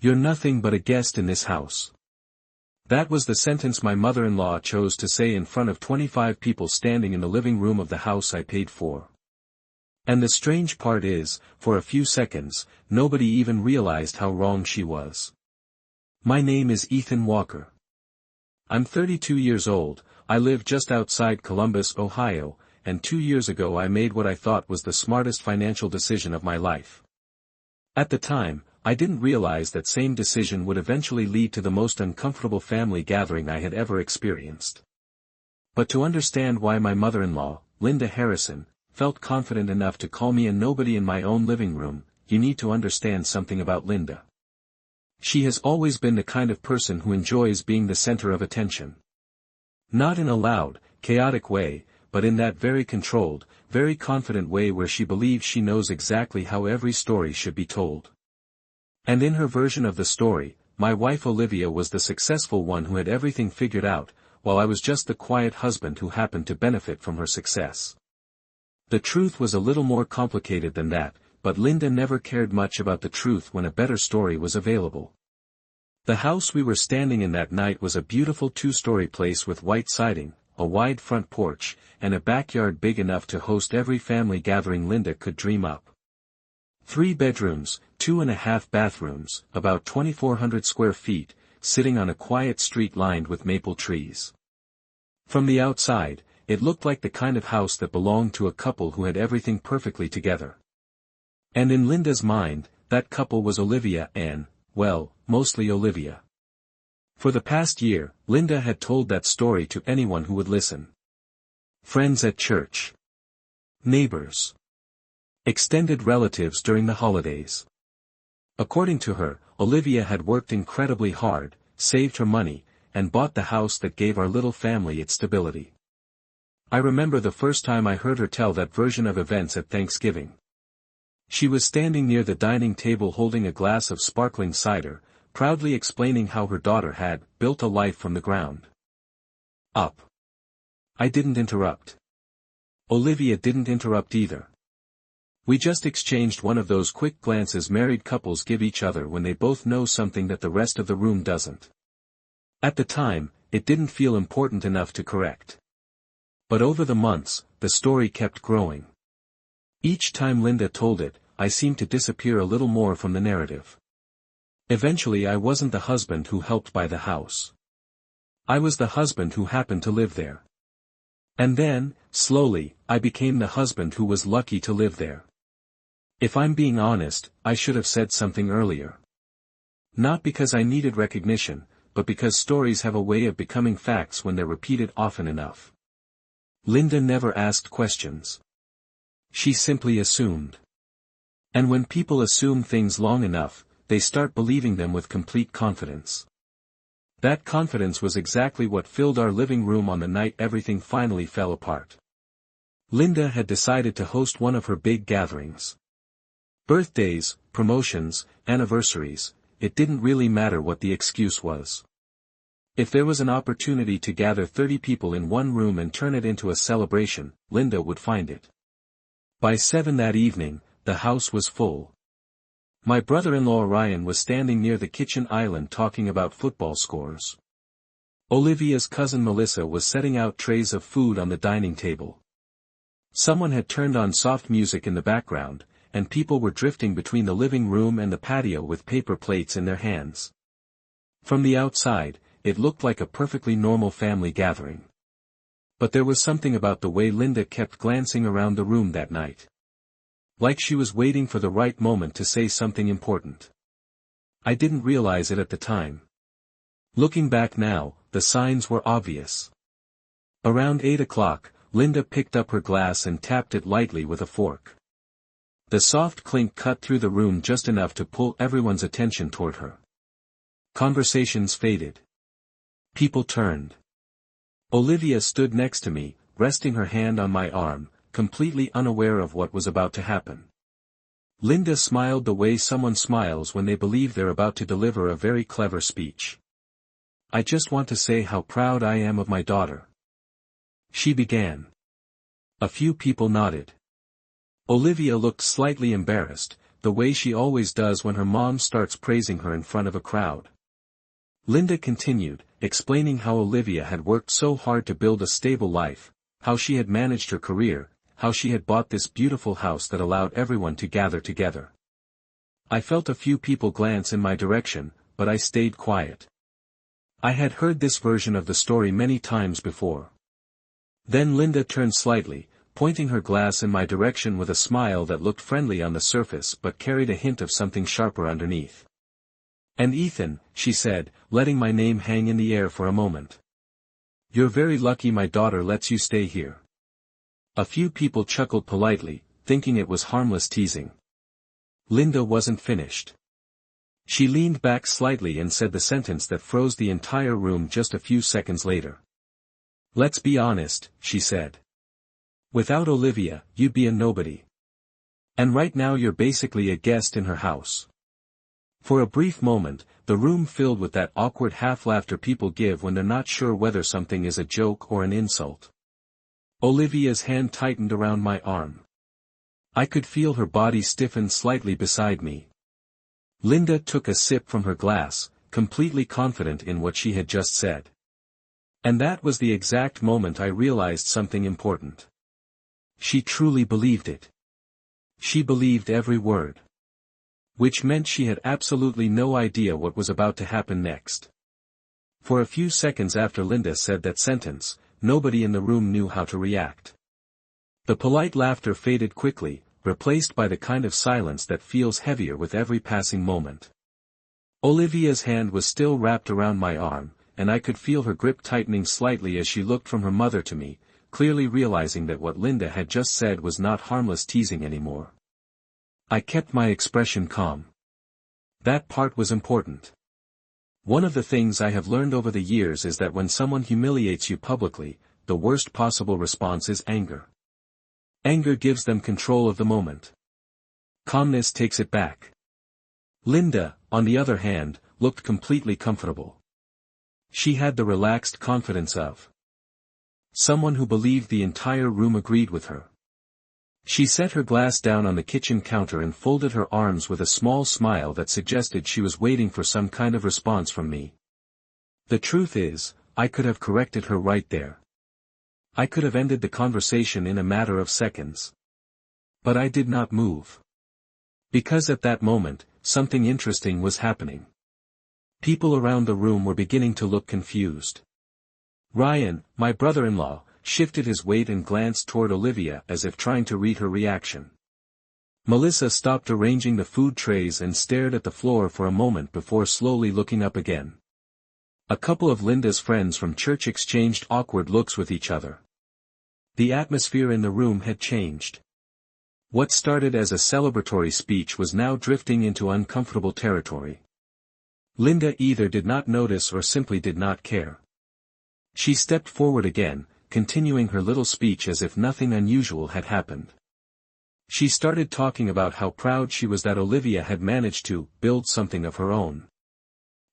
You're nothing but a guest in this house. That was the sentence my mother-in-law chose to say in front of 25 people standing in the living room of the house I paid for. And the strange part is, for a few seconds, nobody even realized how wrong she was. My name is Ethan Walker. I'm 32 years old, I live just outside Columbus, Ohio, and 2 years ago I made what I thought was the smartest financial decision of my life. At the time, I didn't realize that same decision would eventually lead to the most uncomfortable family gathering I had ever experienced. But to understand why my mother-in-law, Linda Harrison, felt confident enough to call me a nobody in my own living room, you need to understand something about Linda. She has always been the kind of person who enjoys being the center of attention. Not in a loud, chaotic way, but in that very controlled, very confident way where she believes she knows exactly how every story should be told. And in her version of the story, my wife Olivia was the successful one who had everything figured out, while I was just the quiet husband who happened to benefit from her success. The truth was a little more complicated than that, but Linda never cared much about the truth when a better story was available. The house we were standing in that night was a beautiful 2-story place with white siding, a wide front porch, and a backyard big enough to host every family gathering Linda could dream up. 3 bedrooms, 2.5 bathrooms, about 2,400 square feet, sitting on a quiet street lined with maple trees. From the outside, it looked like the kind of house that belonged to a couple who had everything perfectly together. And in Linda's mind, that couple was Olivia and, well, mostly Olivia. For the past year, Linda had told that story to anyone who would listen. Friends at church. Neighbors. Extended relatives during the holidays. According to her, Olivia had worked incredibly hard, saved her money, and bought the house that gave our little family its stability. I remember the first time I heard her tell that version of events at Thanksgiving. She was standing near the dining table holding a glass of sparkling cider, proudly explaining how her daughter had built a life from the ground up. I didn't interrupt. Olivia didn't interrupt either. We just exchanged one of those quick glances married couples give each other when they both know something that the rest of the room doesn't. At the time, it didn't feel important enough to correct. But over the months, the story kept growing. Each time Linda told it, I seemed to disappear a little more from the narrative. Eventually I wasn't the husband who helped buy the house. I was the husband who happened to live there. And then, slowly, I became the husband who was lucky to live there. If I'm being honest, I should have said something earlier. Not because I needed recognition, but because stories have a way of becoming facts when they're repeated often enough. Linda never asked questions. She simply assumed. And when people assume things long enough, they start believing them with complete confidence. That confidence was exactly what filled our living room on the night everything finally fell apart. Linda had decided to host one of her big gatherings. Birthdays, promotions, anniversaries, it didn't really matter what the excuse was. If there was an opportunity to gather 30 people in one room and turn it into a celebration, Linda would find it. By 7 that evening, the house was full. My brother-in-law Ryan was standing near the kitchen island talking about football scores. Olivia's cousin Melissa was setting out trays of food on the dining table. Someone had turned on soft music in the background, and people were drifting between the living room and the patio with paper plates in their hands. From the outside, it looked like a perfectly normal family gathering. But there was something about the way Linda kept glancing around the room that night. Like she was waiting for the right moment to say something important. I didn't realize it at the time. Looking back now, the signs were obvious. Around 8 o'clock, Linda picked up her glass and tapped it lightly with a fork. The soft clink cut through the room just enough to pull everyone's attention toward her. Conversations faded. People turned. Olivia stood next to me, resting her hand on my arm, completely unaware of what was about to happen. Linda smiled the way someone smiles when they believe they're about to deliver a very clever speech. I just want to say how proud I am of my daughter. She began. A few people nodded. Olivia looked slightly embarrassed, the way she always does when her mom starts praising her in front of a crowd. Linda continued, explaining how Olivia had worked so hard to build a stable life, how she had managed her career, how she had bought this beautiful house that allowed everyone to gather together. I felt a few people glance in my direction, but I stayed quiet. I had heard this version of the story many times before. Then Linda turned slightly, pointing her glass in my direction with a smile that looked friendly on the surface but carried a hint of something sharper underneath. "And Ethan," she said, letting my name hang in the air for a moment. "You're very lucky my daughter lets you stay here." A few people chuckled politely, thinking it was harmless teasing. Linda wasn't finished. She leaned back slightly and said the sentence that froze the entire room just a few seconds later. "Let's be honest," she said. "Without Olivia, you'd be a nobody. And right now you're basically a guest in her house." For a brief moment, the room filled with that awkward half-laughter people give when they're not sure whether something is a joke or an insult. Olivia's hand tightened around my arm. I could feel her body stiffen slightly beside me. Linda took a sip from her glass, completely confident in what she had just said. And that was the exact moment I realized something important. She truly believed it. She believed every word. Which meant she had absolutely no idea what was about to happen next. For a few seconds after Linda said that sentence, nobody in the room knew how to react. The polite laughter faded quickly, replaced by the kind of silence that feels heavier with every passing moment. Olivia's hand was still wrapped around my arm, and I could feel her grip tightening slightly as she looked from her mother to me, clearly realizing that what Linda had just said was not harmless teasing anymore. I kept my expression calm. That part was important. One of the things I have learned over the years is that when someone humiliates you publicly, the worst possible response is anger. Anger gives them control of the moment. Calmness takes it back. Linda, on the other hand, looked completely comfortable. She had the relaxed confidence of someone who believed the entire room agreed with her. She set her glass down on the kitchen counter and folded her arms with a small smile that suggested she was waiting for some kind of response from me. The truth is, I could have corrected her right there. I could have ended the conversation in a matter of seconds. But I did not move. Because at that moment, something interesting was happening. People around the room were beginning to look confused. Ryan, my brother-in-law, shifted his weight and glanced toward Olivia as if trying to read her reaction. Melissa stopped arranging the food trays and stared at the floor for a moment before slowly looking up again. A couple of Linda's friends from church exchanged awkward looks with each other. The atmosphere in the room had changed. What started as a celebratory speech was now drifting into uncomfortable territory. Linda either did not notice or simply did not care. She stepped forward again, continuing her little speech as if nothing unusual had happened. She started talking about how proud she was that Olivia had managed to build something of her own.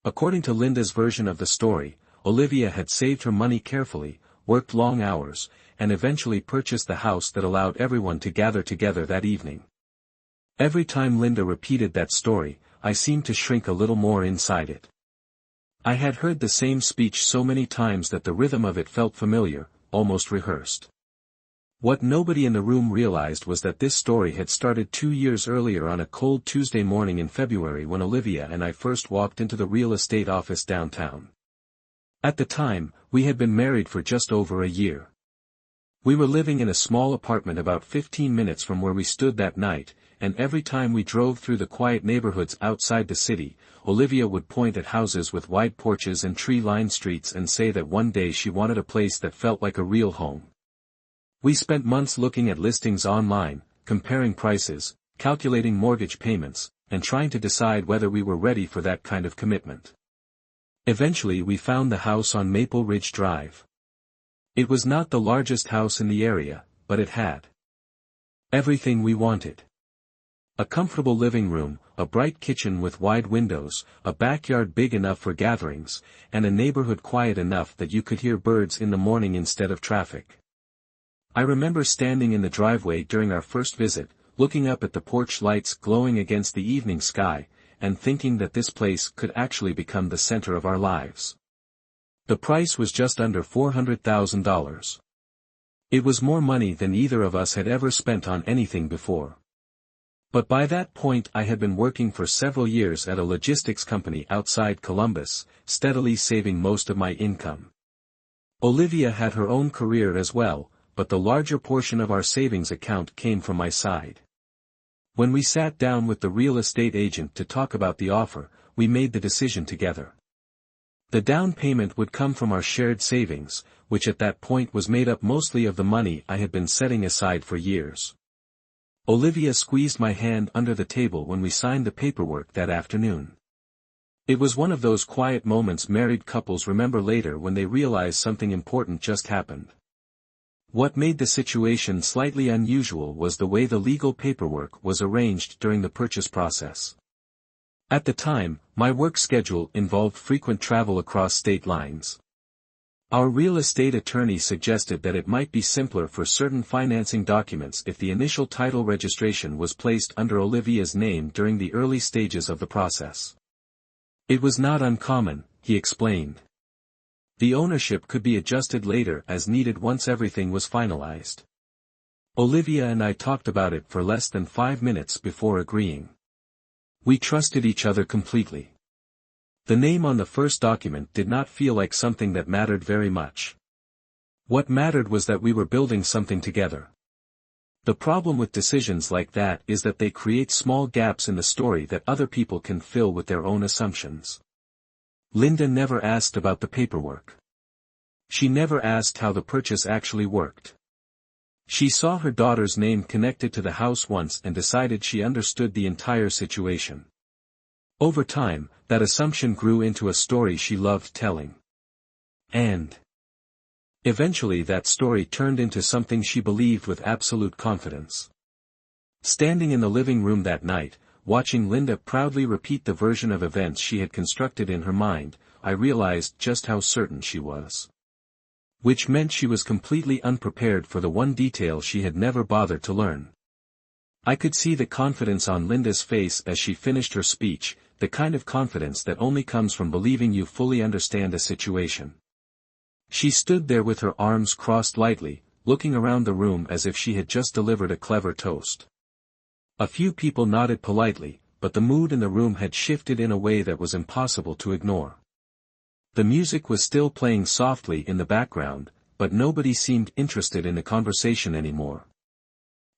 According to Linda's version of the story, Olivia had saved her money carefully, worked long hours, and eventually purchased the house that allowed everyone to gather together that evening. Every time Linda repeated that story, I seemed to shrink a little more inside it. I had heard the same speech so many times that the rhythm of it felt familiar, almost rehearsed. What nobody in the room realized was that this story had started 2 years earlier on a cold Tuesday morning in February when Olivia and I first walked into the real estate office downtown. At the time, we had been married for just over a year. We were living in a small apartment about 15 minutes from where we stood that night, and every time we drove through the quiet neighborhoods outside the city, Olivia would point at houses with wide porches and tree-lined streets and say that one day she wanted a place that felt like a real home. We spent months looking at listings online, comparing prices, calculating mortgage payments, and trying to decide whether we were ready for that kind of commitment. Eventually we found the house on Maple Ridge Drive. It was not the largest house in the area, but it had everything we wanted. A comfortable living room, a bright kitchen with wide windows, a backyard big enough for gatherings, and a neighborhood quiet enough that you could hear birds in the morning instead of traffic. I remember standing in the driveway during our first visit, looking up at the porch lights glowing against the evening sky, and thinking that this place could actually become the center of our lives. The price was just under $400,000. It was more money than either of us had ever spent on anything before. But by that point I had been working for several years at a logistics company outside Columbus, steadily saving most of my income. Olivia had her own career as well, but the larger portion of our savings account came from my side. When we sat down with the real estate agent to talk about the offer, we made the decision together. The down payment would come from our shared savings, which at that point was made up mostly of the money I had been setting aside for years. Olivia squeezed my hand under the table when we signed the paperwork that afternoon. It was one of those quiet moments married couples remember later when they realize something important just happened. What made the situation slightly unusual was the way the legal paperwork was arranged during the purchase process. At the time, my work schedule involved frequent travel across state lines. Our real estate attorney suggested that it might be simpler for certain financing documents if the initial title registration was placed under Olivia's name during the early stages of the process. It was not uncommon, he explained. The ownership could be adjusted later as needed once everything was finalized. Olivia and I talked about it for less than 5 minutes before agreeing. We trusted each other completely. The name on the first document did not feel like something that mattered very much. What mattered was that we were building something together. The problem with decisions like that is that they create small gaps in the story that other people can fill with their own assumptions. Linda never asked about the paperwork. She never asked how the purchase actually worked. She saw her daughter's name connected to the house once and decided she understood the entire situation. Over time, that assumption grew into a story she loved telling. And eventually that story turned into something she believed with absolute confidence. Standing in the living room that night, watching Linda proudly repeat the version of events she had constructed in her mind, I realized just how certain she was. Which meant she was completely unprepared for the one detail she had never bothered to learn. I could see the confidence on Linda's face as she finished her speech, the kind of confidence that only comes from believing you fully understand a situation. She stood there with her arms crossed lightly, looking around the room as if she had just delivered a clever toast. A few people nodded politely, but the mood in the room had shifted in a way that was impossible to ignore. The music was still playing softly in the background, but nobody seemed interested in the conversation anymore.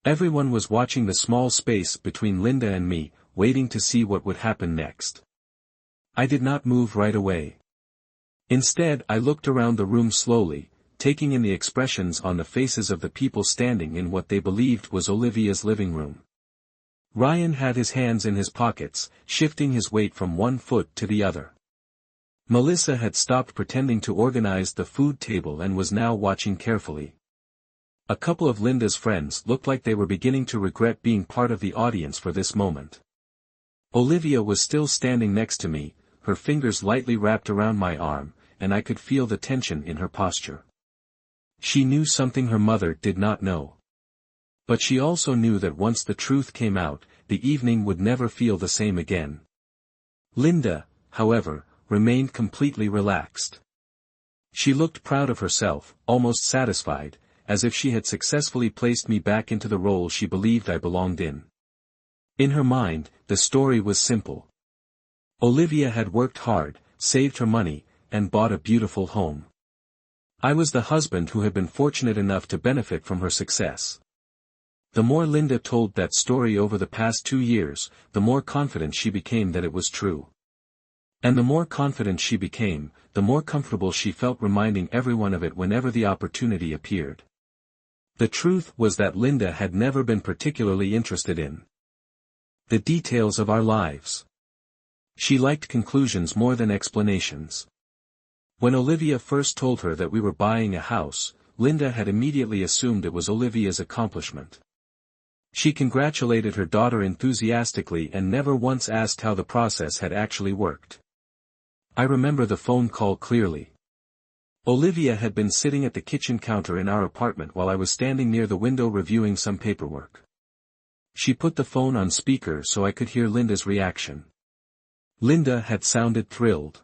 Everyone was watching the small space between Linda and me, waiting to see what would happen next. I did not move right away. Instead, I looked around the room slowly, taking in the expressions on the faces of the people standing in what they believed was Olivia's living room. Ryan had his hands in his pockets, shifting his weight from one foot to the other. Melissa had stopped pretending to organize the food table and was now watching carefully. A couple of Linda's friends looked like they were beginning to regret being part of the audience for this moment. Olivia was still standing next to me, her fingers lightly wrapped around my arm, and I could feel the tension in her posture. She knew something her mother did not know. But she also knew that once the truth came out, the evening would never feel the same again. Linda, however, remained completely relaxed. She looked proud of herself, almost satisfied, as if she had successfully placed me back into the role she believed I belonged in. In her mind, the story was simple. Olivia had worked hard, saved her money, and bought a beautiful home. I was the husband who had been fortunate enough to benefit from her success. The more Linda told that story over the past 2 years, the more confident she became that it was true. And the more confident she became, the more comfortable she felt reminding everyone of it whenever the opportunity appeared. The truth was that Linda had never been particularly interested in the details of our lives. She liked conclusions more than explanations. When Olivia first told her that we were buying a house, Linda had immediately assumed it was Olivia's accomplishment. She congratulated her daughter enthusiastically and never once asked how the process had actually worked. I remember the phone call clearly. Olivia had been sitting at the kitchen counter in our apartment while I was standing near the window reviewing some paperwork. She put the phone on speaker so I could hear Linda's reaction. Linda had sounded thrilled.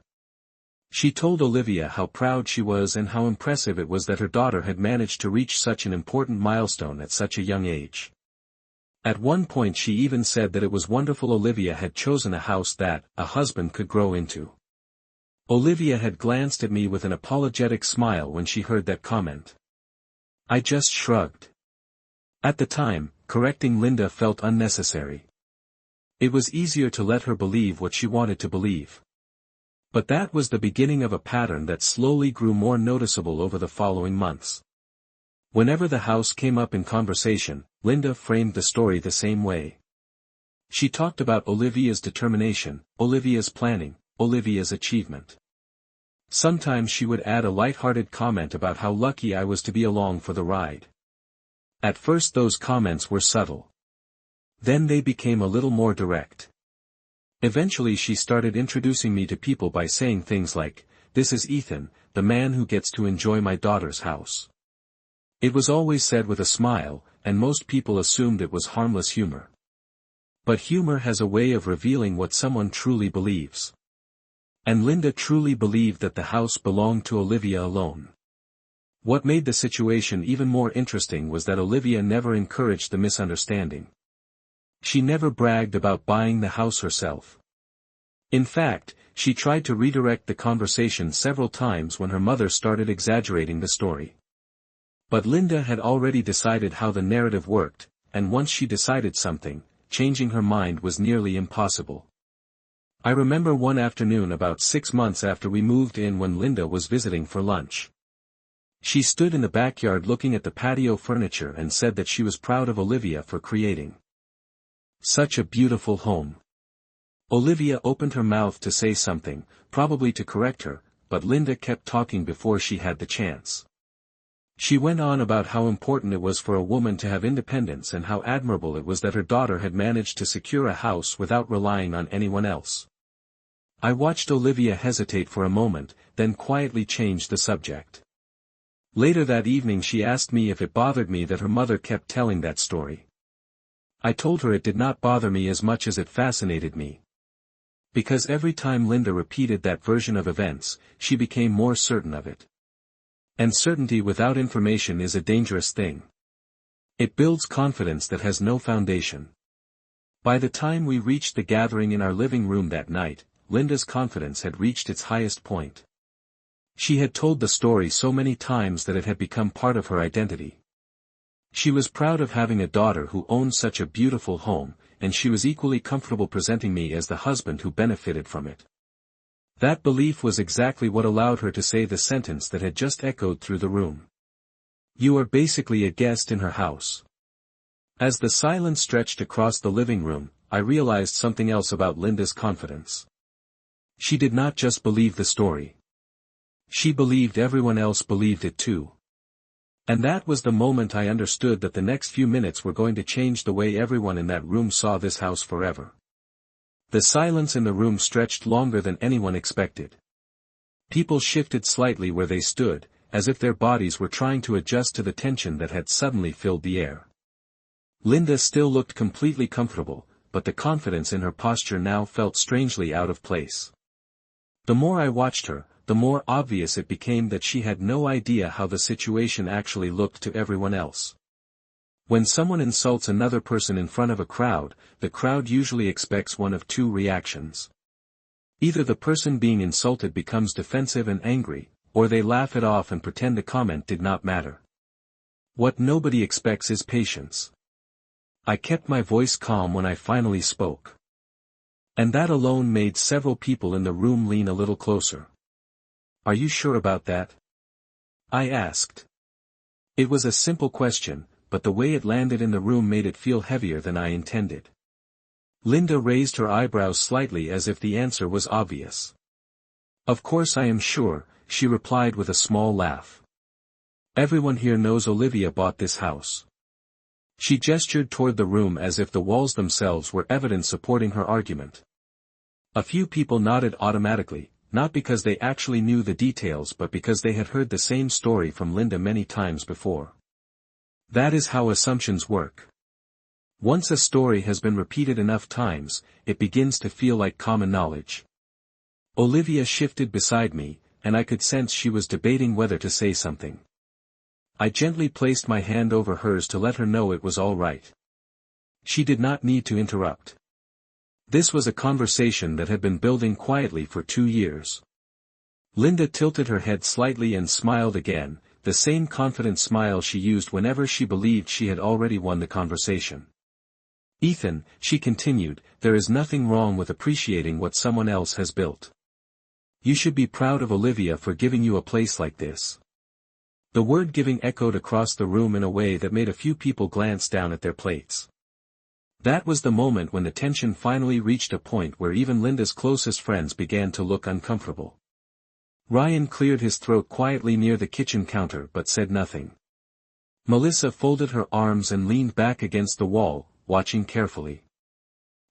She told Olivia how proud she was and how impressive it was that her daughter had managed to reach such an important milestone at such a young age. At one point she even said that it was wonderful Olivia had chosen a house that a husband could grow into. Olivia had glanced at me with an apologetic smile when she heard that comment. I just shrugged. At the time, correcting Linda felt unnecessary. It was easier to let her believe what she wanted to believe. But that was the beginning of a pattern that slowly grew more noticeable over the following months. Whenever the house came up in conversation, Linda framed the story the same way. She talked about Olivia's determination, Olivia's planning, Olivia's achievement. Sometimes she would add a light-hearted comment about how lucky I was to be along for the ride. At first those comments were subtle. Then they became a little more direct. Eventually she started introducing me to people by saying things like, "This is Ethan, the man who gets to enjoy my daughter's house." It was always said with a smile, and most people assumed it was harmless humor. But humor has a way of revealing what someone truly believes. And Linda truly believed that the house belonged to Olivia alone. What made the situation even more interesting was that Olivia never encouraged the misunderstanding. She never bragged about buying the house herself. In fact, she tried to redirect the conversation several times when her mother started exaggerating the story. But Linda had already decided how the narrative worked, and once she decided something, changing her mind was nearly impossible. I remember one afternoon about 6 months after we moved in when Linda was visiting for lunch. She stood in the backyard looking at the patio furniture and said that she was proud of Olivia for creating such a beautiful home. Olivia opened her mouth to say something, probably to correct her, but Linda kept talking before she had the chance. She went on about how important it was for a woman to have independence and how admirable it was that her daughter had managed to secure a house without relying on anyone else. I watched Olivia hesitate for a moment, then quietly change the subject. Later that evening she asked me if it bothered me that her mother kept telling that story. I told her it did not bother me as much as it fascinated me. Because every time Linda repeated that version of events, she became more certain of it. And certainty without information is a dangerous thing. It builds confidence that has no foundation. By the time we reached the gathering in our living room that night, Linda's confidence had reached its highest point. She had told the story so many times that it had become part of her identity. She was proud of having a daughter who owned such a beautiful home, and she was equally comfortable presenting me as the husband who benefited from it. That belief was exactly what allowed her to say the sentence that had just echoed through the room. "You are basically a guest in her house." As the silence stretched across the living room, I realized something else about Linda's confidence. She did not just believe the story. She believed everyone else believed it too. And that was the moment I understood that the next few minutes were going to change the way everyone in that room saw this house forever. The silence in the room stretched longer than anyone expected. People shifted slightly where they stood, as if their bodies were trying to adjust to the tension that had suddenly filled the air. Linda still looked completely comfortable, but the confidence in her posture now felt strangely out of place. The more I watched her, the more obvious it became that she had no idea how the situation actually looked to everyone else. When someone insults another person in front of a crowd, the crowd usually expects one of two reactions. Either the person being insulted becomes defensive and angry, or they laugh it off and pretend the comment did not matter. What nobody expects is patience. I kept my voice calm when I finally spoke. And that alone made several people in the room lean a little closer. "Are you sure about that?" I asked. It was a simple question, but the way it landed in the room made it feel heavier than I intended. Linda raised her eyebrows slightly as if the answer was obvious. "Of course I am sure," she replied with a small laugh. "Everyone here knows Olivia bought this house." She gestured toward the room as if the walls themselves were evidence supporting her argument. A few people nodded automatically, not because they actually knew the details but because they had heard the same story from Linda many times before. That is how assumptions work. Once a story has been repeated enough times, it begins to feel like common knowledge. Olivia shifted beside me, and I could sense she was debating whether to say something. I gently placed my hand over hers to let her know it was all right. She did not need to interrupt. This was a conversation that had been building quietly for 2 years. Linda tilted her head slightly and smiled again, the same confident smile she used whenever she believed she had already won the conversation. Ethan, she continued, there is nothing wrong with appreciating what someone else has built. You should be proud of Olivia for giving you a place like this. The word giving echoed across the room in a way that made a few people glance down at their plates. That was the moment when the tension finally reached a point where even Linda's closest friends began to look uncomfortable. Ryan cleared his throat quietly near the kitchen counter but said nothing. Melissa folded her arms and leaned back against the wall, watching carefully.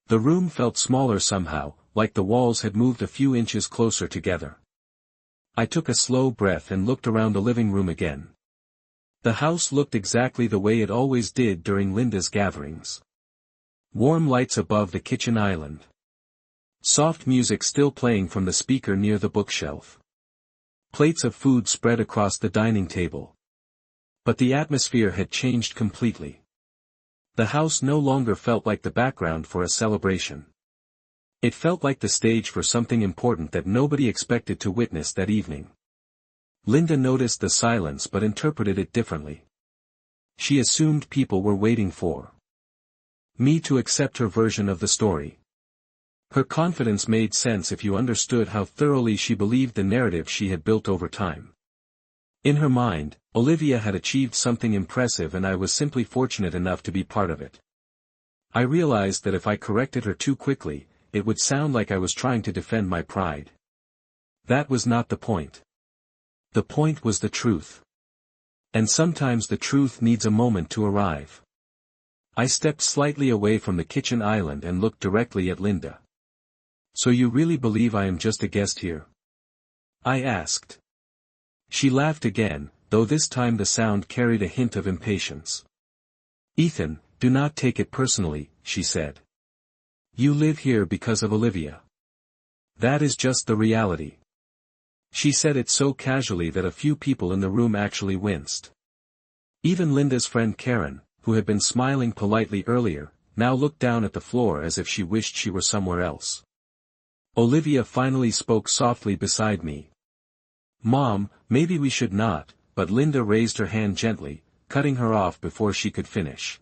The room felt smaller somehow, like the walls had moved a few inches closer together. I took a slow breath and looked around the living room again. The house looked exactly the way it always did during Linda's gatherings. Warm lights above the kitchen island. Soft music still playing from the speaker near the bookshelf. Plates of food spread across the dining table. But the atmosphere had changed completely. The house no longer felt like the background for a celebration. It felt like the stage for something important that nobody expected to witness that evening. Linda noticed the silence but interpreted it differently. She assumed people were waiting for me to accept her version of the story. Her confidence made sense if you understood how thoroughly she believed the narrative she had built over time. In her mind, Olivia had achieved something impressive and I was simply fortunate enough to be part of it. I realized that if I corrected her too quickly, it would sound like I was trying to defend my pride. That was not the point. The point was the truth. And sometimes the truth needs a moment to arrive. I stepped slightly away from the kitchen island and looked directly at Linda. So you really believe I am just a guest here? I asked. She laughed again, though this time the sound carried a hint of impatience. Ethan, do not take it personally, she said. You live here because of Olivia. That is just the reality. She said it so casually that a few people in the room actually winced. Even Linda's friend Karen, who had been smiling politely earlier, now looked down at the floor as if she wished she were somewhere else. Olivia finally spoke softly beside me. Mom, maybe we should not, but Linda raised her hand gently, cutting her off before she could finish.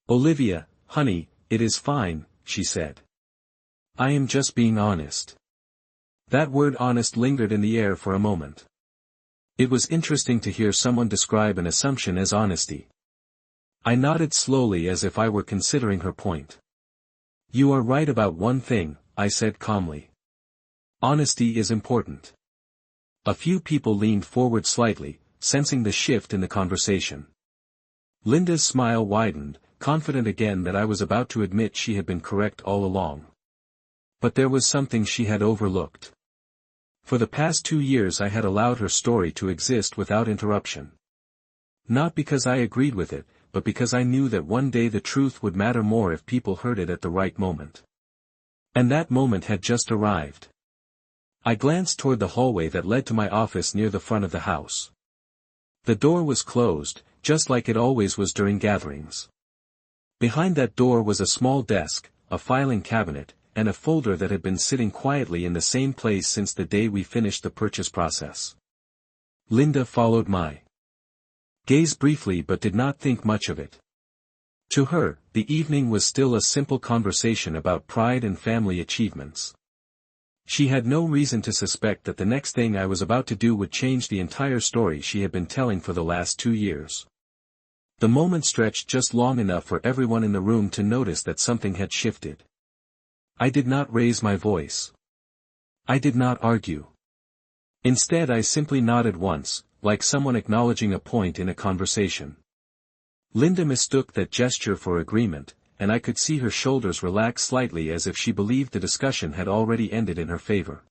Olivia, honey, it is fine, she said. I am just being honest. That word honest lingered in the air for a moment. It was interesting to hear someone describe an assumption as honesty. I nodded slowly as if I were considering her point. You are right about one thing, I said calmly. Honesty is important. A few people leaned forward slightly, sensing the shift in the conversation. Linda's smile widened, confident again that I was about to admit she had been correct all along. But there was something she had overlooked. For the past 2 years I had allowed her story to exist without interruption. Not because I agreed with it, but because I knew that one day the truth would matter more if people heard it at the right moment. And that moment had just arrived. I glanced toward the hallway that led to my office near the front of the house. The door was closed, just like it always was during gatherings. Behind that door was a small desk, a filing cabinet, and a folder that had been sitting quietly in the same place since the day we finished the purchase process. Linda followed my gaze briefly but did not think much of it. To her, the evening was still a simple conversation about pride and family achievements. She had no reason to suspect that the next thing I was about to do would change the entire story she had been telling for the last 2 years. The moment stretched just long enough for everyone in the room to notice that something had shifted. I did not raise my voice. I did not argue. Instead I simply nodded once, like someone acknowledging a point in a conversation. Linda mistook that gesture for agreement, and I could see her shoulders relax slightly as if she believed the discussion had already ended in her favor.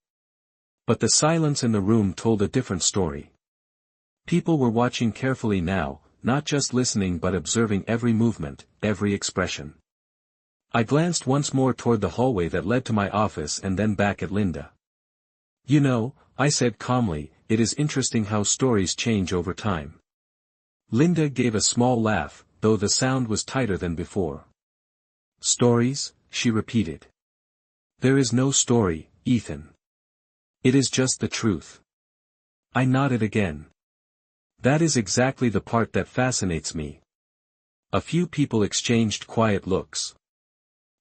But the silence in the room told a different story. People were watching carefully now, not just listening but observing every movement, every expression. I glanced once more toward the hallway that led to my office and then back at Linda. "You know," I said calmly, "it is interesting how stories change over time." Linda gave a small laugh, though the sound was tighter than before. "Stories?" she repeated. "There is no story, Ethan. It is just the truth." I nodded again. "That is exactly the part that fascinates me." A few people exchanged quiet looks.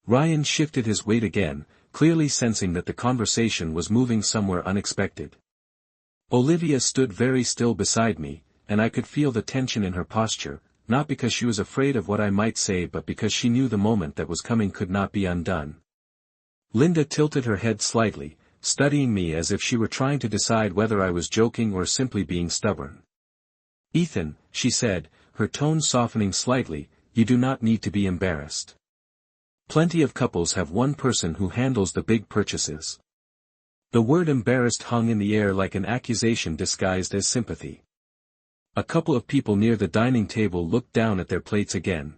Ryan shifted his weight again, clearly sensing that the conversation was moving somewhere unexpected. Olivia stood very still beside me, and I could feel the tension in her posture, not because she was afraid of what I might say but because she knew the moment that was coming could not be undone. Linda tilted her head slightly, studying me as if she were trying to decide whether I was joking or simply being stubborn. "Ethan," she said, her tone softening slightly, "you do not need to be embarrassed. Plenty of couples have one person who handles the big purchases." The word embarrassed hung in the air like an accusation disguised as sympathy. A couple of people near the dining table looked down at their plates again.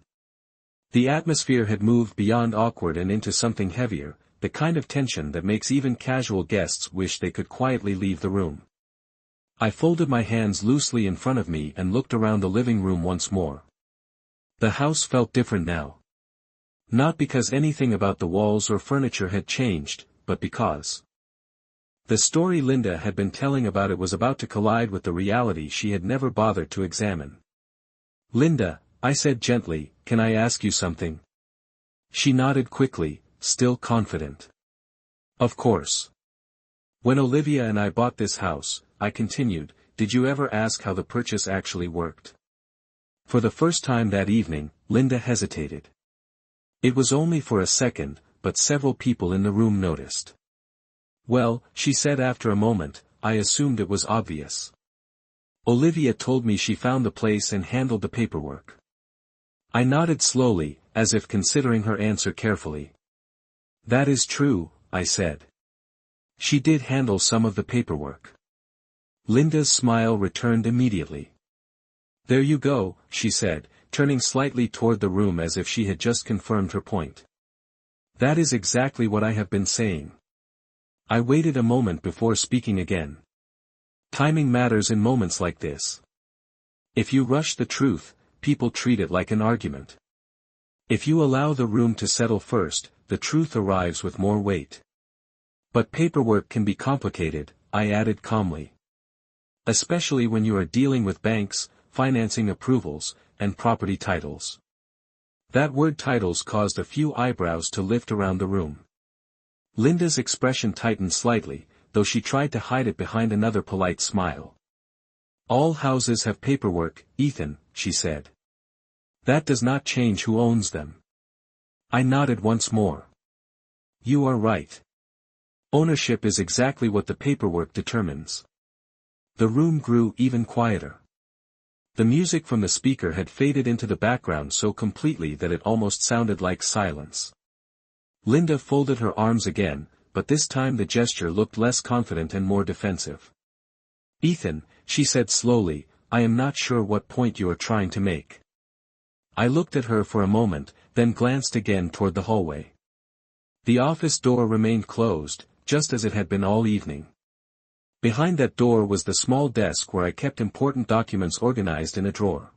The atmosphere had moved beyond awkward and into something heavier, the kind of tension that makes even casual guests wish they could quietly leave the room. I folded my hands loosely in front of me and looked around the living room once more. The house felt different now. Not because anything about the walls or furniture had changed, but because the story Linda had been telling about it was about to collide with the reality she had never bothered to examine. "Linda," I said gently, "can I ask you something?" She nodded quickly, still confident. "Of course. When Olivia and I bought this house," I continued, "did you ever ask how the purchase actually worked?" For the first time that evening, Linda hesitated. It was only for a second, but several people in the room noticed. "Well," she said after a moment, "I assumed it was obvious. Olivia told me she found the place and handled the paperwork." I nodded slowly, as if considering her answer carefully. "That is true," I said. "She did handle some of the paperwork." Linda's smile returned immediately. "There you go," she said, turning slightly toward the room as if she had just confirmed her point. "That is exactly what I have been saying." I waited a moment before speaking again. Timing matters in moments like this. If you rush the truth, people treat it like an argument. If you allow the room to settle first, the truth arrives with more weight. "But paperwork can be complicated," I added calmly. "Especially when you are dealing with banks, financing approvals, and property titles." That word titles caused a few eyebrows to lift around the room. Linda's expression tightened slightly, though she tried to hide it behind another polite smile. "All houses have paperwork, Ethan," she said. "That does not change who owns them." I nodded once more. "You are right. Ownership is exactly what the paperwork determines." The room grew even quieter. The music from the speaker had faded into the background so completely that it almost sounded like silence. Linda folded her arms again, but this time the gesture looked less confident and more defensive. "Ethan," she said slowly, "I am not sure what point you are trying to make." I looked at her for a moment, then glanced again toward the hallway. The office door remained closed, just as it had been all evening. Behind that door was the small desk where I kept important documents organized in a drawer.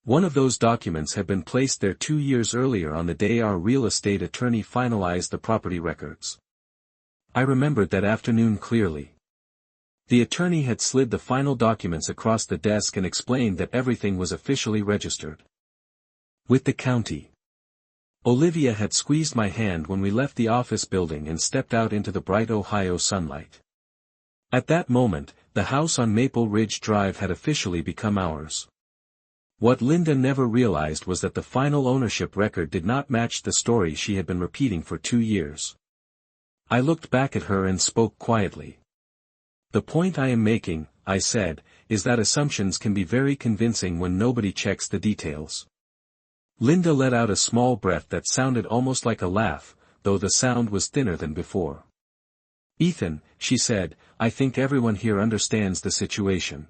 One of those documents had been placed there 2 years earlier on the day our real estate attorney finalized the property records. I remembered that afternoon clearly. The attorney had slid the final documents across the desk and explained that everything was officially registered with the county. Olivia had squeezed my hand when we left the office building and stepped out into the bright Ohio sunlight. At that moment, the house on Maple Ridge Drive had officially become ours. What Linda never realized was that the final ownership record did not match the story she had been repeating for 2 years. I looked back at her and spoke quietly. "The point I am making," I said, "is that assumptions can be very convincing when nobody checks the details." Linda let out a small breath that sounded almost like a laugh, though the sound was thinner than before. "Ethan," she said, "I think everyone here understands the situation."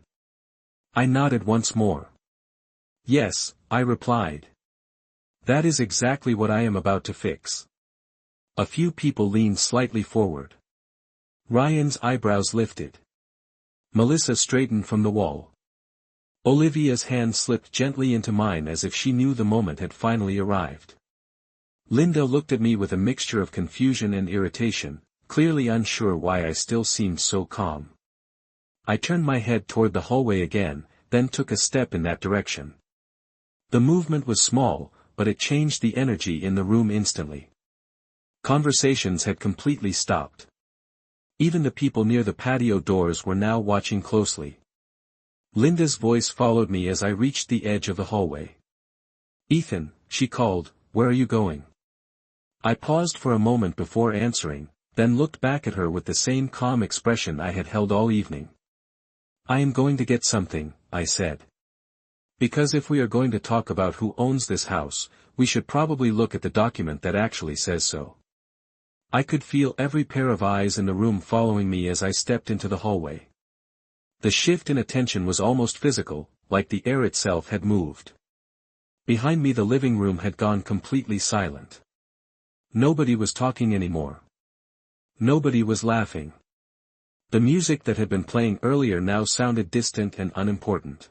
I nodded once more. Yes, I replied. That is exactly what I am about to fix. A few people leaned slightly forward. Ryan's eyebrows lifted. Melissa straightened from the wall. Olivia's hand slipped gently into mine as if she knew the moment had finally arrived. Linda looked at me with a mixture of confusion and irritation, clearly unsure why I still seemed so calm. I turned my head toward the hallway again, then took a step in that direction. The movement was small, but it changed the energy in the room instantly. Conversations had completely stopped. Even the people near the patio doors were now watching closely. Linda's voice followed me as I reached the edge of the hallway. "Ethan," she called, "where are you going?" I paused for a moment before answering, then looked back at her with the same calm expression I had held all evening. "I am going to get something," I said. "Because if we are going to talk about who owns this house, we should probably look at the document that actually says so." I could feel every pair of eyes in the room following me as I stepped into the hallway. The shift in attention was almost physical, like the air itself had moved. Behind me the living room had gone completely silent. Nobody was talking anymore. Nobody was laughing. The music that had been playing earlier now sounded distant and unimportant.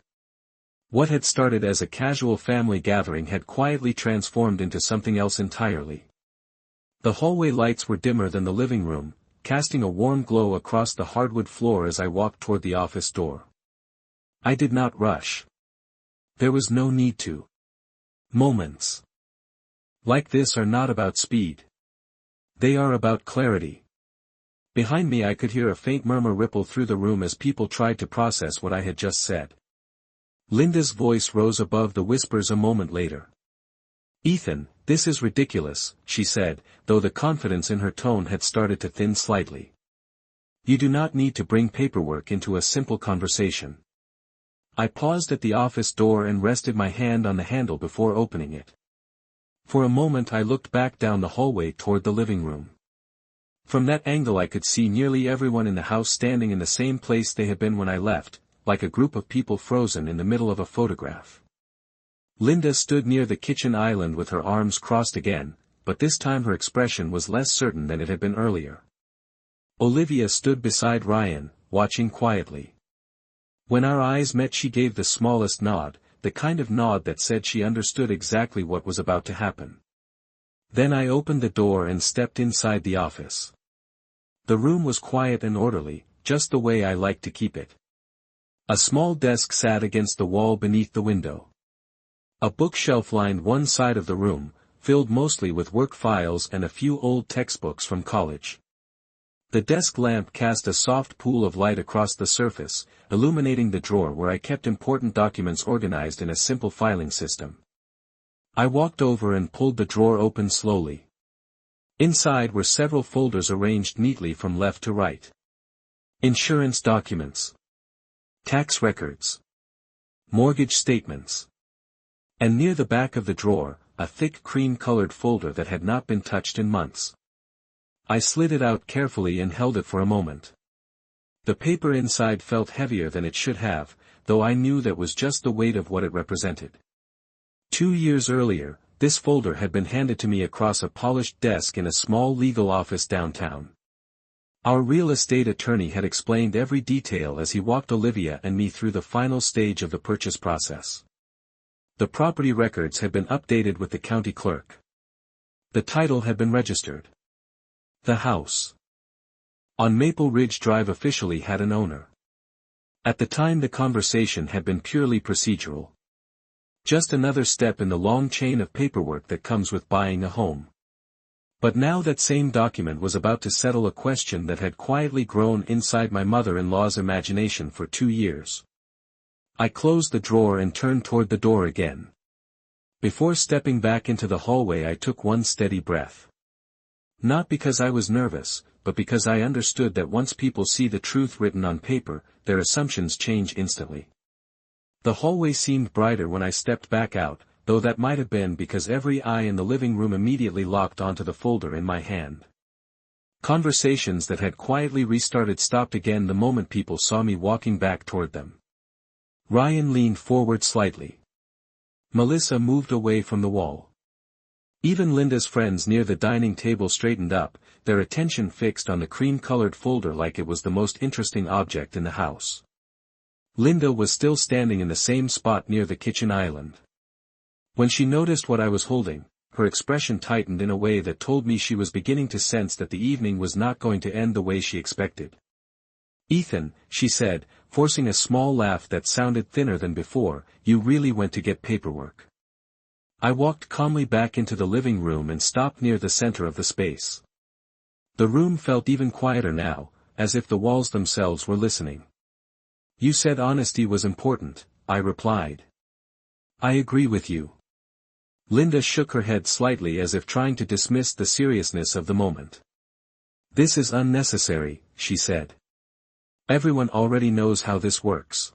What had started as a casual family gathering had quietly transformed into something else entirely. The hallway lights were dimmer than the living room, casting a warm glow across the hardwood floor as I walked toward the office door. I did not rush. There was no need to. Moments like this are not about speed. They are about clarity. Behind me I could hear a faint murmur ripple through the room as people tried to process what I had just said. Linda's voice rose above the whispers a moment later. "Ethan, this is ridiculous," she said, though the confidence in her tone had started to thin slightly. "You do not need to bring paperwork into a simple conversation." I paused at the office door and rested my hand on the handle before opening it. For a moment I looked back down the hallway toward the living room. From that angle I could see nearly everyone in the house standing in the same place they had been when I left, like a group of people frozen in the middle of a photograph. Linda stood near the kitchen island with her arms crossed again, but this time her expression was less certain than it had been earlier. Olivia stood beside Ryan, watching quietly. When our eyes met she gave the smallest nod, the kind of nod that said she understood exactly what was about to happen. Then I opened the door and stepped inside the office. The room was quiet and orderly, just the way I liked to keep it. A small desk sat against the wall beneath the window. A bookshelf lined one side of the room, filled mostly with work files and a few old textbooks from college. The desk lamp cast a soft pool of light across the surface, illuminating the drawer where I kept important documents organized in a simple filing system. I walked over and pulled the drawer open slowly. Inside were several folders arranged neatly from left to right. Insurance documents. Tax records. Mortgage statements. And near the back of the drawer, a thick cream-colored folder that had not been touched in months. I slid it out carefully and held it for a moment. The paper inside felt heavier than it should have, though I knew that was just the weight of what it represented. 2 years earlier, this folder had been handed to me across a polished desk in a small legal office downtown. Our real estate attorney had explained every detail as he walked Olivia and me through the final stage of the purchase process. The property records had been updated with the county clerk. The title had been registered. The house on Maple Ridge Drive officially had an owner. At the time the conversation had been purely procedural. Just another step in the long chain of paperwork that comes with buying a home. But now that same document was about to settle a question that had quietly grown inside my mother-in-law's imagination for 2 years. I closed the drawer and turned toward the door again. Before stepping back into the hallway I took one steady breath. Not because I was nervous, but because I understood that once people see the truth written on paper, their assumptions change instantly. The hallway seemed brighter when I stepped back out, though that might have been because every eye in the living room immediately locked onto the folder in my hand. Conversations that had quietly restarted stopped again the moment people saw me walking back toward them. Ryan leaned forward slightly. Melissa moved away from the wall. Even Linda's friends near the dining table straightened up, their attention fixed on the cream-colored folder like it was the most interesting object in the house. Linda was still standing in the same spot near the kitchen island. When she noticed what I was holding, her expression tightened in a way that told me she was beginning to sense that the evening was not going to end the way she expected. "Ethan," she said, forcing a small laugh that sounded thinner than before, "you really went to get paperwork." I walked calmly back into the living room and stopped near the center of the space. The room felt even quieter now, as if the walls themselves were listening. "You said honesty was important," I replied. "I agree with you." Linda shook her head slightly as if trying to dismiss the seriousness of the moment. "This is unnecessary," she said. "Everyone already knows how this works."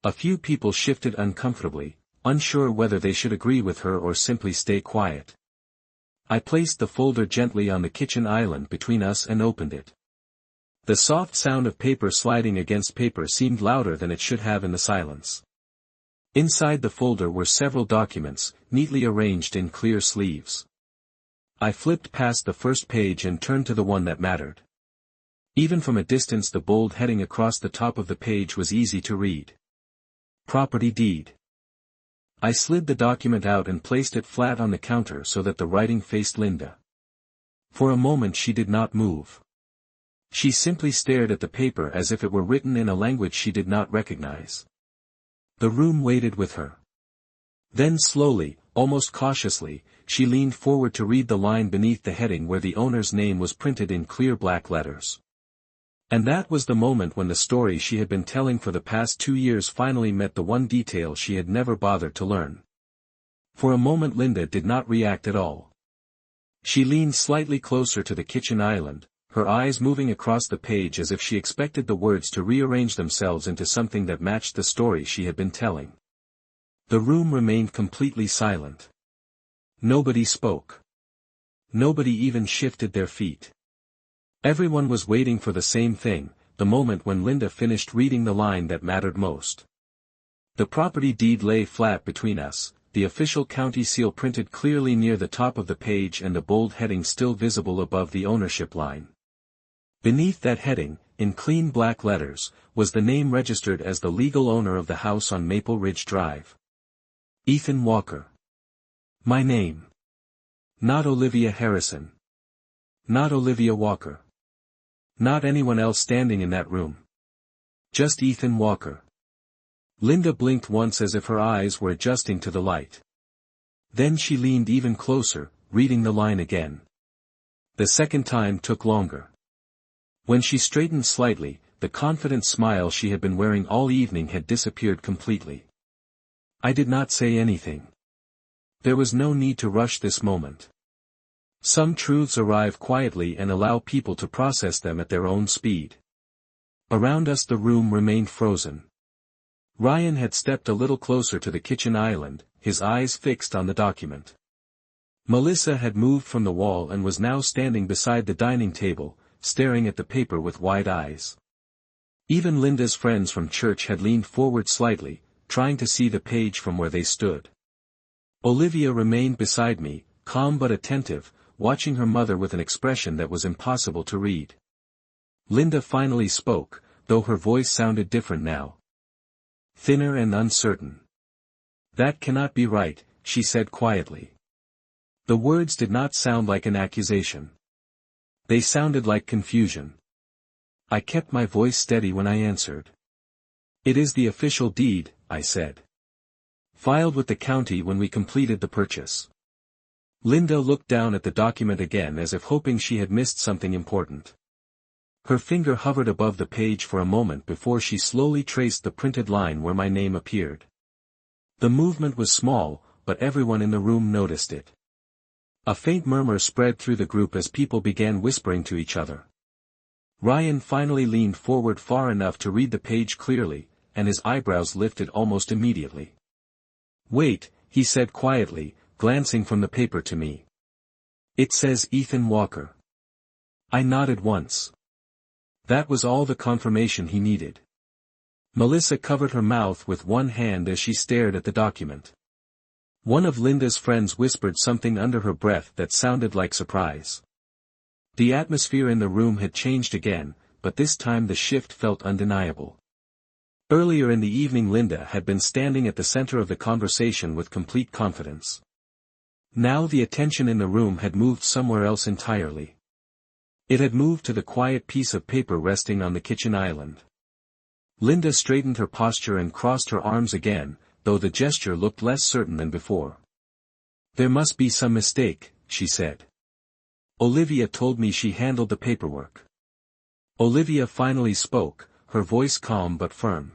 A few people shifted uncomfortably, unsure whether they should agree with her or simply stay quiet. I placed the folder gently on the kitchen island between us and opened it. The soft sound of paper sliding against paper seemed louder than it should have in the silence. Inside the folder were several documents, neatly arranged in clear sleeves. I flipped past the first page and turned to the one that mattered. Even from a distance, the bold heading across the top of the page was easy to read. Property deed. I slid the document out and placed it flat on the counter so that the writing faced Linda. For a moment she did not move. She simply stared at the paper as if it were written in a language she did not recognize. The room waited with her. Then slowly, almost cautiously, she leaned forward to read the line beneath the heading where the owner's name was printed in clear black letters. And that was the moment when the story she had been telling for the past 2 years finally met the one detail she had never bothered to learn. For a moment Linda did not react at all. She leaned slightly closer to the kitchen island, her eyes moving across the page as if she expected the words to rearrange themselves into something that matched the story she had been telling. The room remained completely silent. Nobody spoke. Nobody even shifted their feet. Everyone was waiting for the same thing, the moment when Linda finished reading the line that mattered most. The property deed lay flat between us, the official county seal printed clearly near the top of the page and the bold heading still visible above the ownership line. Beneath that heading, in clean black letters, was the name registered as the legal owner of the house on Maple Ridge Drive. Ethan Walker. My name. Not Olivia Harrison. Not Olivia Walker. Not anyone else standing in that room. Just Ethan Walker. Linda blinked once as if her eyes were adjusting to the light. Then she leaned even closer, reading the line again. The second time took longer. When she straightened slightly, the confident smile she had been wearing all evening had disappeared completely. I did not say anything. There was no need to rush this moment. Some truths arrive quietly and allow people to process them at their own speed. Around us the room remained frozen. Ryan had stepped a little closer to the kitchen island, his eyes fixed on the document. Melissa had moved from the wall and was now standing beside the dining table, staring at the paper with wide eyes. Even Linda's friends from church had leaned forward slightly, trying to see the page from where they stood. Olivia remained beside me, calm but attentive, watching her mother with an expression that was impossible to read. Linda finally spoke, though her voice sounded different now. Thinner and uncertain. That cannot be right, she said quietly. The words did not sound like an accusation. They sounded like confusion. I kept my voice steady when I answered. It is the official deed, I said. Filed with the county when we completed the purchase. Linda looked down at the document again as if hoping she had missed something important. Her finger hovered above the page for a moment before she slowly traced the printed line where my name appeared. The movement was small, but everyone in the room noticed it. A faint murmur spread through the group as people began whispering to each other. Ryan finally leaned forward far enough to read the page clearly, and his eyebrows lifted almost immediately. Wait, he said quietly, glancing from the paper to me. It says Ethan Walker. I nodded once. That was all the confirmation he needed. Melissa covered her mouth with one hand as she stared at the document. One of Linda's friends whispered something under her breath that sounded like surprise. The atmosphere in the room had changed again, but this time the shift felt undeniable. Earlier in the evening Linda had been standing at the center of the conversation with complete confidence. Now the attention in the room had moved somewhere else entirely. It had moved to the quiet piece of paper resting on the kitchen island. Linda straightened her posture and crossed her arms again, though the gesture looked less certain than before. "There must be some mistake," she said. "Olivia told me she handled the paperwork." Olivia finally spoke, her voice calm but firm.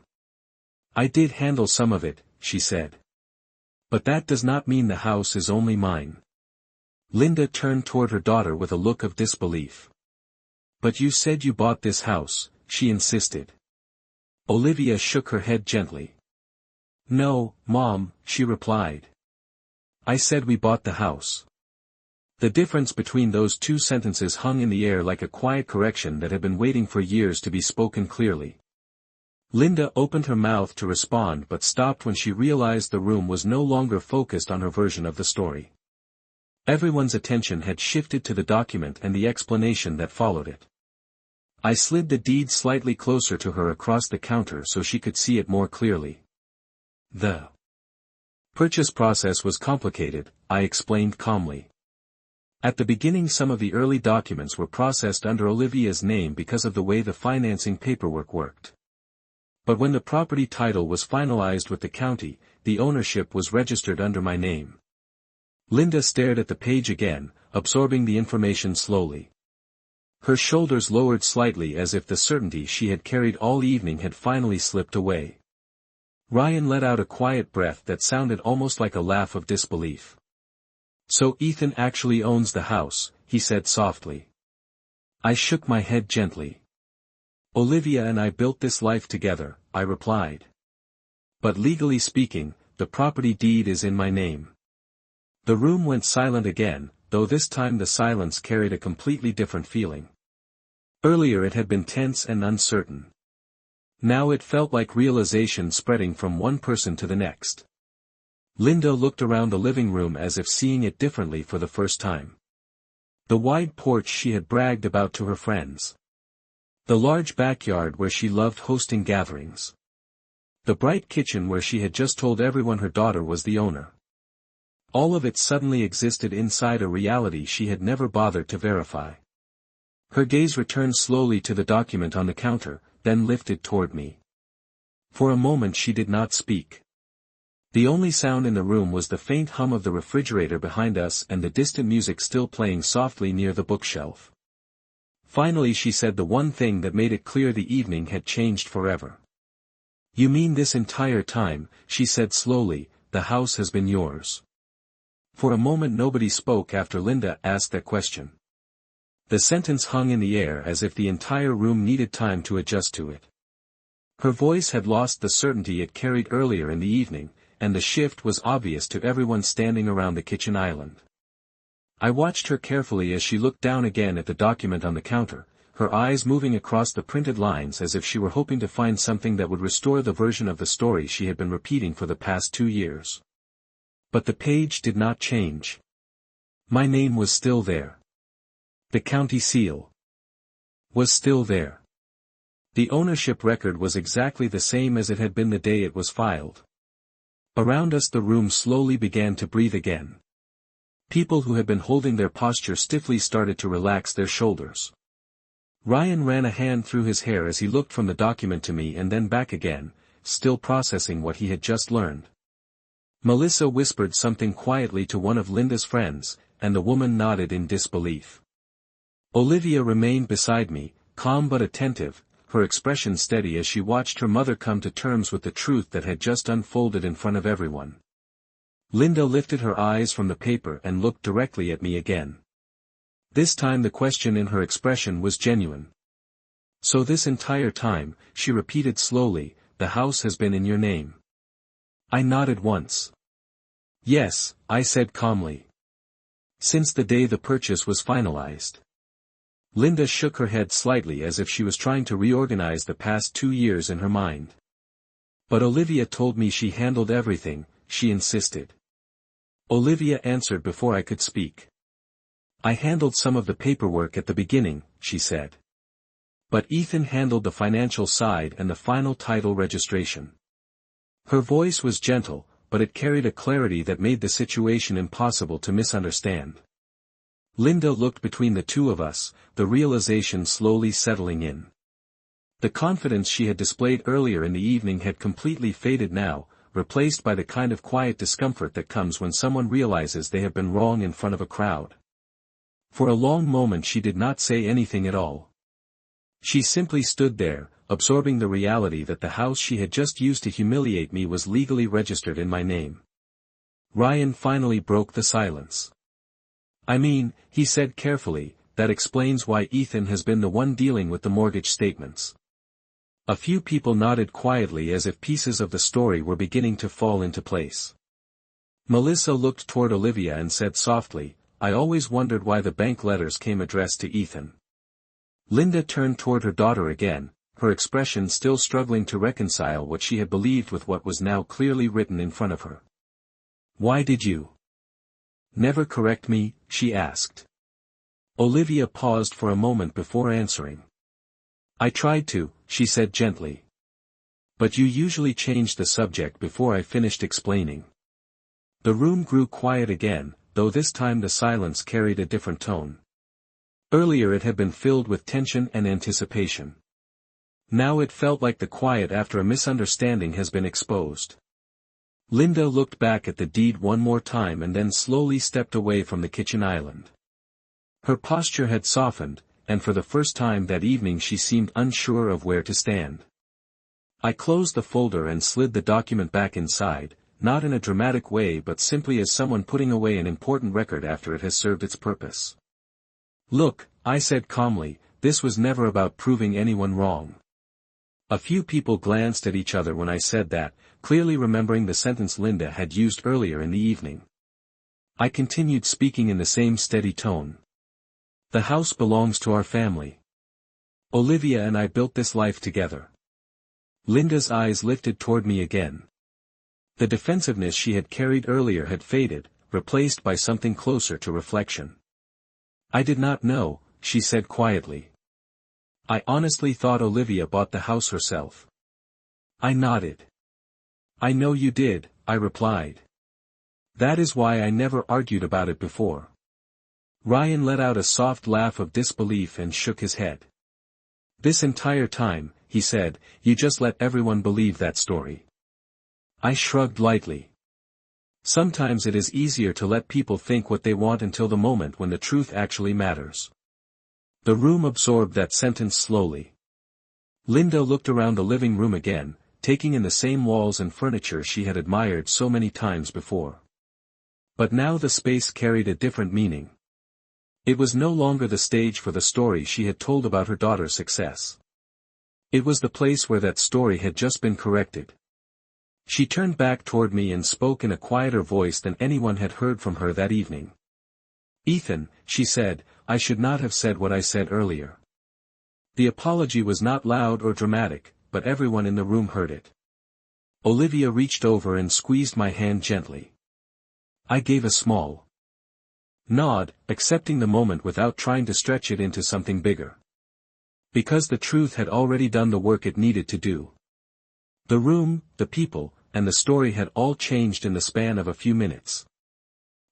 "I did handle some of it," she said. "But that does not mean the house is only mine." Linda turned toward her daughter with a look of disbelief. "But you said you bought this house," she insisted. Olivia shook her head gently. "No, Mom," she replied. "I said we bought the house." The difference between those two sentences hung in the air like a quiet correction that had been waiting for years to be spoken clearly. Linda opened her mouth to respond but stopped when she realized the room was no longer focused on her version of the story. Everyone's attention had shifted to the document and the explanation that followed it. I slid the deed slightly closer to her across the counter so she could see it more clearly. The purchase process was complicated, I explained calmly. At the beginning some of the early documents were processed under Olivia's name because of the way the financing paperwork worked. But when the property title was finalized with the county, the ownership was registered under my name. Linda stared at the page again, absorbing the information slowly. Her shoulders lowered slightly as if the certainty she had carried all evening had finally slipped away. Ryan let out a quiet breath that sounded almost like a laugh of disbelief. "So Ethan actually owns the house," he said softly. I shook my head gently. "Olivia and I built this life together," I replied. "But legally speaking, the property deed is in my name." The room went silent again, though this time the silence carried a completely different feeling. Earlier it had been tense and uncertain. Now it felt like realization spreading from one person to the next. Linda looked around the living room as if seeing it differently for the first time. The wide porch she had bragged about to her friends. The large backyard where she loved hosting gatherings. The bright kitchen where she had just told everyone her daughter was the owner. All of it suddenly existed inside a reality she had never bothered to verify. Her gaze returned slowly to the document on the counter, then lifted toward me. For a moment she did not speak. The only sound in the room was the faint hum of the refrigerator behind us and the distant music still playing softly near the bookshelf. Finally she said the one thing that made it clear the evening had changed forever. "You mean this entire time," she said slowly, "the house has been yours?" For a moment nobody spoke after Linda asked that question. The sentence hung in the air as if the entire room needed time to adjust to it. Her voice had lost the certainty it carried earlier in the evening, and the shift was obvious to everyone standing around the kitchen island. I watched her carefully as she looked down again at the document on the counter, her eyes moving across the printed lines as if she were hoping to find something that would restore the version of the story she had been repeating for the past 2 years. But the page did not change. My name was still there. The county seal was still there. The ownership record was exactly the same as it had been the day it was filed. Around us the room slowly began to breathe again. People who had been holding their posture stiffly started to relax their shoulders. Ryan ran a hand through his hair as he looked from the document to me and then back again, still processing what he had just learned. Melissa whispered something quietly to one of Linda's friends, and the woman nodded in disbelief. Olivia remained beside me, calm but attentive, her expression steady as she watched her mother come to terms with the truth that had just unfolded in front of everyone. Linda lifted her eyes from the paper and looked directly at me again. This time the question in her expression was genuine. "So this entire time," she repeated slowly, "the house has been in your name?" I nodded once. "Yes," I said calmly. "Since the day the purchase was finalized." Linda shook her head slightly as if she was trying to reorganize the past 2 years in her mind. "But Olivia told me she handled everything," she insisted. Olivia answered before I could speak. I handled some of the paperwork at the beginning, she said. But Ethan handled the financial side and the final title registration. Her voice was gentle, but it carried a clarity that made the situation impossible to misunderstand. Linda looked between the two of us, the realization slowly settling in. The confidence she had displayed earlier in the evening had completely faded now, replaced by the kind of quiet discomfort that comes when someone realizes they have been wrong in front of a crowd. For a long moment she did not say anything at all. She simply stood there, absorbing the reality that the house she had just used to humiliate me was legally registered in my name. Ryan finally broke the silence. I mean, he said carefully, that explains why Ethan has been the one dealing with the mortgage statements. A few people nodded quietly as if pieces of the story were beginning to fall into place. Melissa looked toward Olivia and said softly, I always wondered why the bank letters came addressed to Ethan. Linda turned toward her daughter again, her expression still struggling to reconcile what she had believed with what was now clearly written in front of her. Why did you never correct me? She asked. Olivia paused for a moment before answering. I tried to, she said gently. But you usually changed the subject before I finished explaining. The room grew quiet again, though this time the silence carried a different tone. Earlier it had been filled with tension and anticipation. Now it felt like the quiet after a misunderstanding has been exposed. Linda looked back at the deed one more time and then slowly stepped away from the kitchen island. Her posture had softened, and for the first time that evening she seemed unsure of where to stand. I closed the folder and slid the document back inside, not in a dramatic way but simply as someone putting away an important record after it has served its purpose. Look, I said calmly, this was never about proving anyone wrong. A few people glanced at each other when I said that, clearly remembering the sentence Linda had used earlier in the evening. I continued speaking in the same steady tone. The house belongs to our family. Olivia and I built this life together. Linda's eyes lifted toward me again. The defensiveness she had carried earlier had faded, replaced by something closer to reflection. I did not know, she said quietly. I honestly thought Olivia bought the house herself. I nodded. I know you did, I replied. That is why I never argued about it before. Ryan let out a soft laugh of disbelief and shook his head. This entire time, he said, you just let everyone believe that story. I shrugged lightly. Sometimes it is easier to let people think what they want until the moment when the truth actually matters. The room absorbed that sentence slowly. Linda looked around the living room again, taking in the same walls and furniture she had admired so many times before. But now the space carried a different meaning. It was no longer the stage for the story she had told about her daughter's success. It was the place where that story had just been corrected. She turned back toward me and spoke in a quieter voice than anyone had heard from her that evening. Ethan, she said, I should not have said what I said earlier. The apology was not loud or dramatic, but everyone in the room heard it. Olivia reached over and squeezed my hand gently. I gave a small nod, accepting the moment without trying to stretch it into something bigger. Because the truth had already done the work it needed to do. The room, the people, and the story had all changed in the span of a few minutes.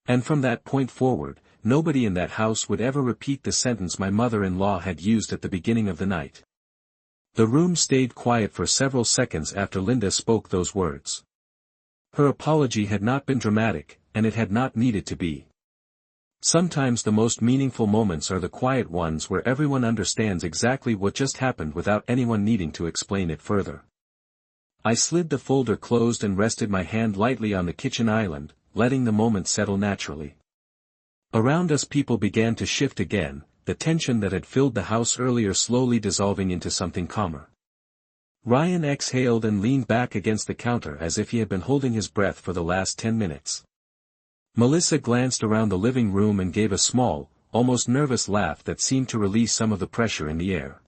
And from that point forward, nobody in that house would ever repeat the sentence my mother-in-law had used at the beginning of the night. The room stayed quiet for several seconds after Linda spoke those words. Her apology had not been dramatic, and it had not needed to be. Sometimes the most meaningful moments are the quiet ones where everyone understands exactly what just happened without anyone needing to explain it further. I slid the folder closed and rested my hand lightly on the kitchen island, letting the moment settle naturally. Around us people began to shift again, the tension that had filled the house earlier slowly dissolving into something calmer. Ryan exhaled and leaned back against the counter as if he had been holding his breath for the last 10 minutes. Melissa glanced around the living room and gave a small, almost nervous laugh that seemed to release some of the pressure in the air.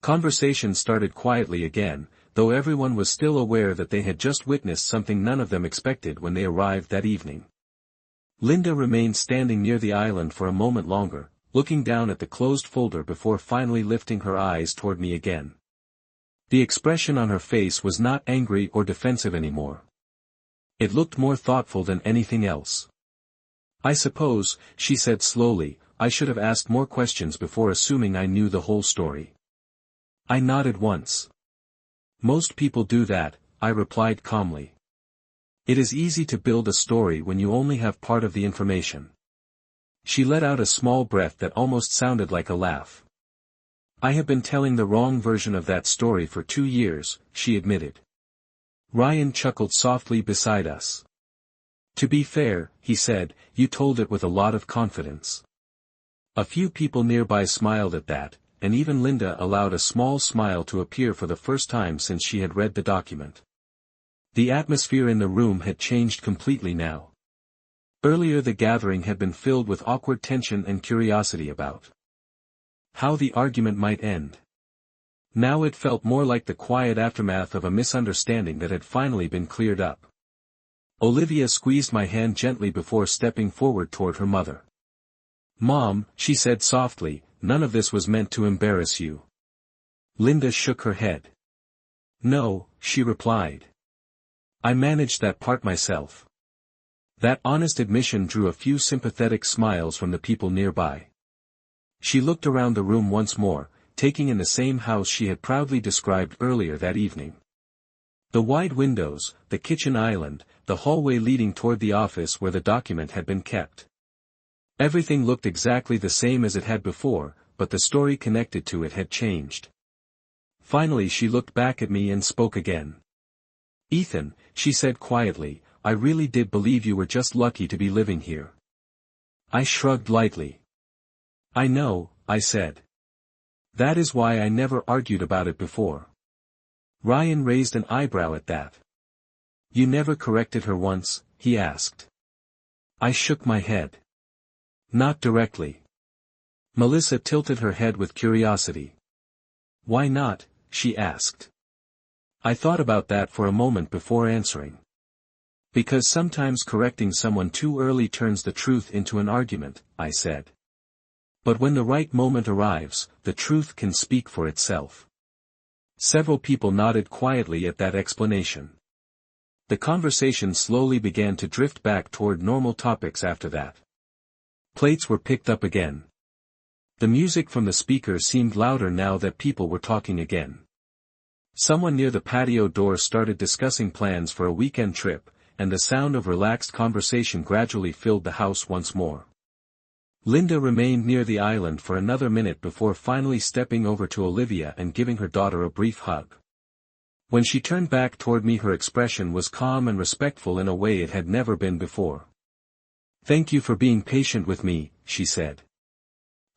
Conversation started quietly again, though everyone was still aware that they had just witnessed something none of them expected when they arrived that evening. Linda remained standing near the island for a moment longer, looking down at the closed folder before finally lifting her eyes toward me again. The expression on her face was not angry or defensive anymore. It looked more thoughtful than anything else. "I suppose," she said slowly, "I should have asked more questions before assuming I knew the whole story." I nodded once. "Most people do that," I replied calmly. "It is easy to build a story when you only have part of the information." She let out a small breath that almost sounded like a laugh. "I have been telling the wrong version of that story for 2 years," she admitted. Ryan chuckled softly beside us. "To be fair," he said, "you told it with a lot of confidence." A few people nearby smiled at that, and even Linda allowed a small smile to appear for the first time since she had read the document. The atmosphere in the room had changed completely now. Earlier the gathering had been filled with awkward tension and curiosity about how the argument might end. Now it felt more like the quiet aftermath of a misunderstanding that had finally been cleared up. Olivia squeezed my hand gently before stepping forward toward her mother. "Mom," she said softly, "none of this was meant to embarrass you." Linda shook her head. "No," she replied. "I managed that part myself." That honest admission drew a few sympathetic smiles from the people nearby. She looked around the room once more, taking in the same house she had proudly described earlier that evening. The wide windows, the kitchen island, the hallway leading toward the office where the document had been kept. Everything looked exactly the same as it had before, but the story connected to it had changed. Finally she looked back at me and spoke again. "Ethan," she said quietly, "I really did believe you were just lucky to be living here." I shrugged lightly. "I know," I said. "That is why I never argued about it before." Ryan raised an eyebrow at that. "You never corrected her once?" he asked. I shook my head. "Not directly." Melissa tilted her head with curiosity. "Why not?" she asked. I thought about that for a moment before answering. "Because sometimes correcting someone too early turns the truth into an argument," I said. "But when the right moment arrives, the truth can speak for itself." Several people nodded quietly at that explanation. The conversation slowly began to drift back toward normal topics after that. Plates were picked up again. The music from the speaker seemed louder now that people were talking again. Someone near the patio door started discussing plans for a weekend trip, and the sound of relaxed conversation gradually filled the house once more. Linda remained near the island for another minute before finally stepping over to Olivia and giving her daughter a brief hug. When she turned back toward me her expression was calm and respectful in a way it had never been before. "Thank you for being patient with me," she said.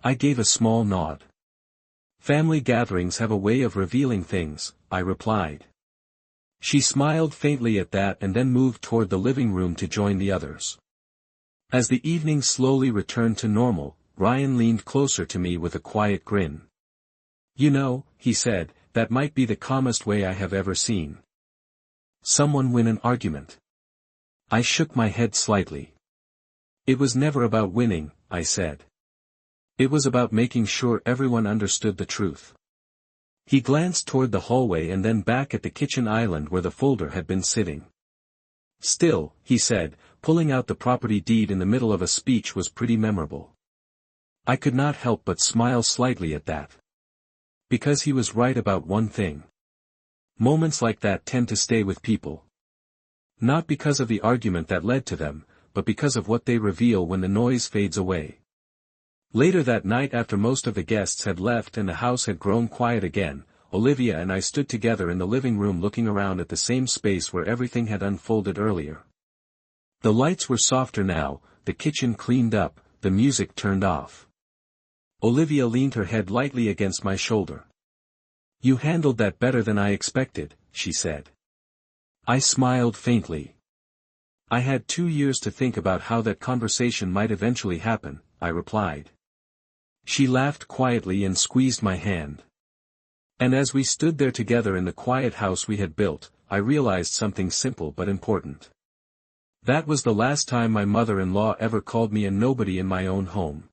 I gave a small nod. "Family gatherings have a way of revealing things," I replied. She smiled faintly at that and then moved toward the living room to join the others. As the evening slowly returned to normal, Ryan leaned closer to me with a quiet grin. "You know," he said, "that might be the calmest way I have ever seen someone win an argument." I shook my head slightly. "It was never about winning," I said. "It was about making sure everyone understood the truth." He glanced toward the hallway and then back at the kitchen island where the folder had been sitting. "Still," he said, pulling out the property deed in the middle of a speech was pretty memorable. I could not help but smile slightly at that. Because he was right about one thing. Moments like that tend to stay with people. Not because of the argument that led to them, but because of what they reveal when the noise fades away. Later that night after most of the guests had left and the house had grown quiet again, Olivia and I stood together in the living room looking around at the same space where everything had unfolded earlier. The lights were softer now, the kitchen cleaned up, the music turned off. Olivia leaned her head lightly against my shoulder. "You handled that better than I expected," she said. I smiled faintly. "I had 2 years to think about how that conversation might eventually happen," I replied. She laughed quietly and squeezed my hand. And as we stood there together in the quiet house we had built, I realized something simple but important. That was the last time my mother-in-law ever called me a nobody in my own home.